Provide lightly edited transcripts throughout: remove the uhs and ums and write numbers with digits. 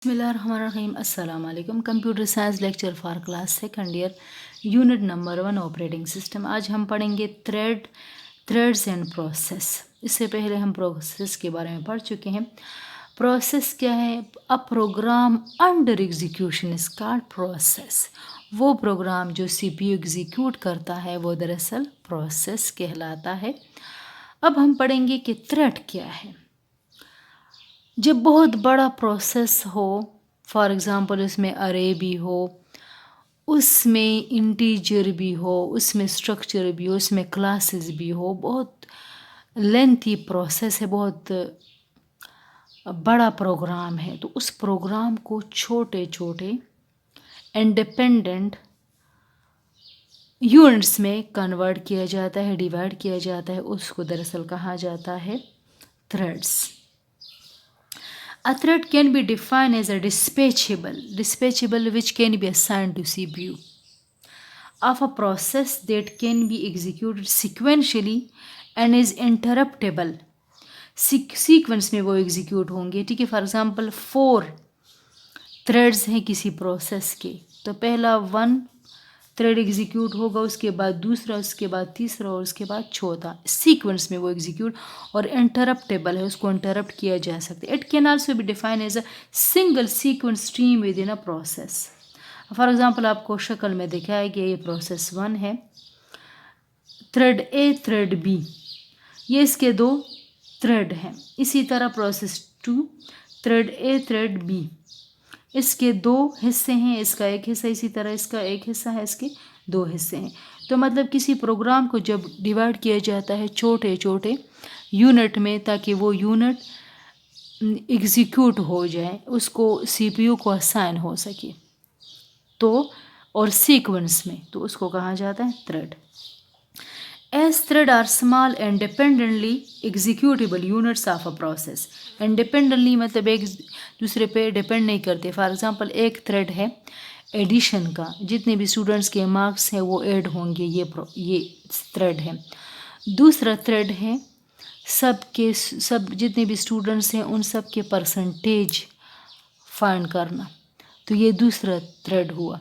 बिस्मिल्लाहिर्रहमानिर्रहीम अस्सलाम वालेकुम। Computer science lecture for class second year, unit number 1 operating system. आज हम पढ़ेंगे थ्रेड्स एंड प्रोसेस। इससे पहले हम प्रोसेस के बारे में पढ़ चुके हैं। प्रोसेस क्या है? A program under execution is called process. वो प्रोग्राम जो सीपीयू एग्जीक्यूट करता है वो दरअसल प्रोसेस कहलाता है। अब हम पढ़ेंगे कि थ्रेड क्या है। जब बहुत बड़ा प्रोसेस हो, फॉर एग्ज़ाम्पल उसमें अरे भी हो, उसमें इंटीजर भी हो, उसमें स्ट्रक्चर भी हो, उसमें क्लासेस भी हो, बहुत लेंथी प्रोसेस है, बहुत बड़ा प्रोग्राम है, तो उस प्रोग्राम को छोटे छोटे इंडिपेंडेंट यूनिट्स में कन्वर्ट किया जाता है, डिवाइड किया जाता है। उसको दरअसल कहा जाता है threads. A thread can be defined as a dispatchable which can be assigned to CPU of a process that can be executed sequentially and is interruptible. Sequence में वो एग्जीक्यूट होंगे, ठीक है। फॉर एग्जांपल 4 थ्रेड्स हैं किसी process के, तो पहला 1 थ्रेड एग्जीक्यूट होगा, उसके बाद दूसरा, उसके बाद तीसरा और उसके बाद चौथा। सीक्वेंस में वो एग्जीक्यूट और इंटरप्टेबल है, उसको इंटरप्ट किया जा सकता है। It can also be defined as a single sequence stream within a process. For example आपको शक्ल में दिखाया गया, ये प्रोसेस 1 है, थ्रेड ए थ्रेड बी, ये इसके 2 थ्रेड हैं। इसी तरह प्रोसेस 2, थ्रेड ए थ्रेड बी, इसके 2 हिस्से हैं, इसका एक हिस्सा, इसी तरह इसका एक हिस्सा है, इसके 2 हिस्से हैं। तो मतलब किसी प्रोग्राम को जब डिवाइड किया जाता है छोटे छोटे यूनिट में, ताकि वो यूनिट एग्जीक्यूट हो जाए, उसको सीपीयू को असाइन हो सके, तो और सीक्वेंस में, तो उसको कहा जाता है thread. As thread are small independently executable units of a process. Independently मतलब एक दूसरे पे डिपेंड नहीं करते। फॉर एग्जांपल एक थ्रेड है एडिशन का, जितने भी स्टूडेंट्स के मार्क्स हैं वो ऐड होंगे, ये थ्रेड है। दूसरा थ्रेड है सब जितने भी स्टूडेंट्स हैं उन सब के परसेंटेज फाइंड करना, तो ये दूसरा थ्रेड हुआ।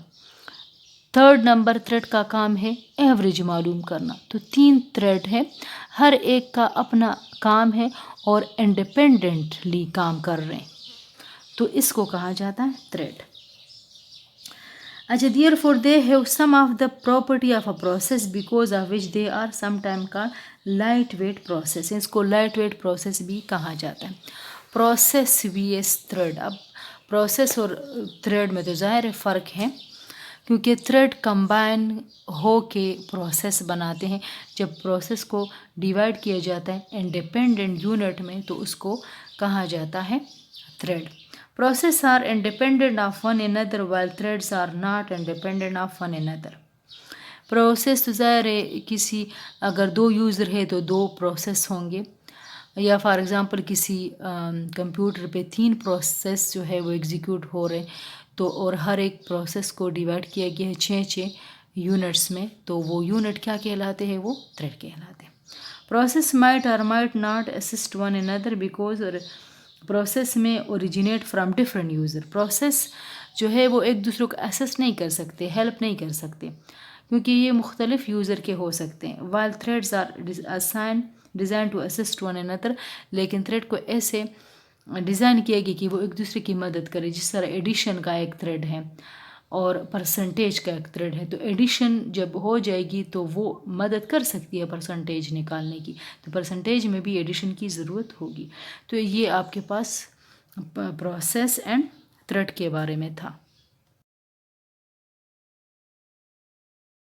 थर्ड नंबर थ्रेड का काम है एवरेज मालूम करना। तो 3 थ्रेड है, हर एक का अपना काम है और इंडिपेंडेंटली काम कर रहे हैं, तो इसको कहा जाता है थ्रेड। अच्छा, therefore they have some of the property of a process because of which they are sometime called light weight process. इसको लाइट वेट प्रोसेस भी कहा जाता है। Process VS thread. अब प्रोसेस और थ्रेड में तो ज़ाहिर फ़र्क है, क्योंकि थ्रेड कंबाइन हो के प्रोसेस बनाते हैं। जब प्रोसेस को डिवाइड किया जाता है इंडिपेंडेंट यूनिट में, तो उसको कहा जाता है thread. Process are independent of one another while threads are not independent of one another. Process तो ज़ाहिर है, किसी अगर 2 यूज़र है तो 2 प्रोसेस होंगे, या फॉर एग्ज़ाम्पल किसी कंप्यूटर पे 3 प्रोसेस जो है वो एग्जीक्यूट हो रहे हैं, तो और हर एक प्रोसेस को डिवाइड किया गया है 6 यूनिट्स में, तो वो यूनिट क्या कहलाते हैं? वो थ्रेड कहलाते हैं। Process might or might not assist one another because process may originate from different user. Process जो है वो एक दूसरे को असिस्ट नहीं कर सकते, हेल्प नहीं कर सकते, क्योंकि ये मुख्तलिफ यूज़र के हो सकते हैं। While threads are design to assist one another, लेकिन थ्रेड को ऐसे डिज़ाइन किया गया कि वो एक दूसरे की मदद करे। जिस तरह एडिशन का एक थ्रेड है और परसेंटेज का एक थ्रेड है, तो एडिशन जब हो जाएगी तो वो मदद कर सकती है परसेंटेज निकालने की, तो परसेंटेज में भी एडिशन की ज़रूरत होगी। तो ये आपके पास प्रोसेस एंड थ्रेड के बारे में था।